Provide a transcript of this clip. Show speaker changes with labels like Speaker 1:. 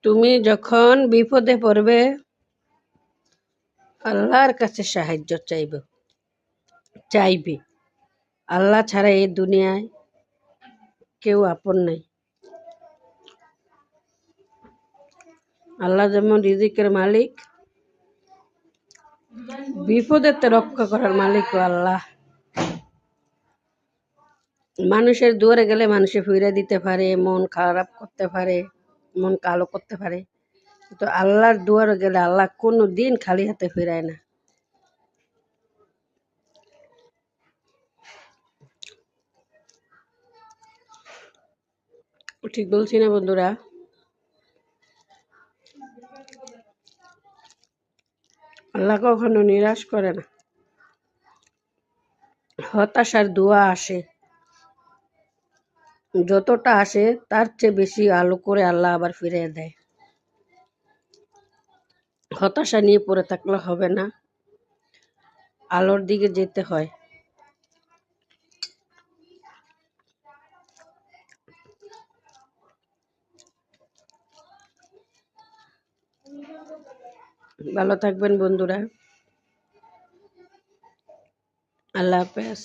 Speaker 1: তুমি যখন বিপদে পড়বে আল্লাহর কাছে সাহায্য চাইবে। আল্লাহ ছাড়া এই দুনিয়ায় কেউ আপন নাই। আল্লাহ যেমন রিজিকের মালিক, বিপদেতে রক্ষা করার মালিকও আল্লাহ। মানুষের দুয়ারে গেলে মানুষে ফিরে দিতে পারে, মন খারাপ করতে পারে, মন কালো করতে পারে, কিন্তু আল্লাহর দুয়ারে গেলে আল্লাহ কোনো দিন খালি হাতে ফিরায় না। ঠিক বলছি না বন্ধুরা? আল্লাহ কখনো নিরাশ করে না। হতাশার দোয়া আসে, যতটা আসে তার চেয়ে বেশি আলো করে আল্লাহ আবার ফিরিয়ে দেয়। হতাশা নিয়ে পড়ে থাকলে হবে না, আলোর দিকে যেতে হয়। ভালো থাকবেন বন্ধুরা। আল্লাহ হাফেজ।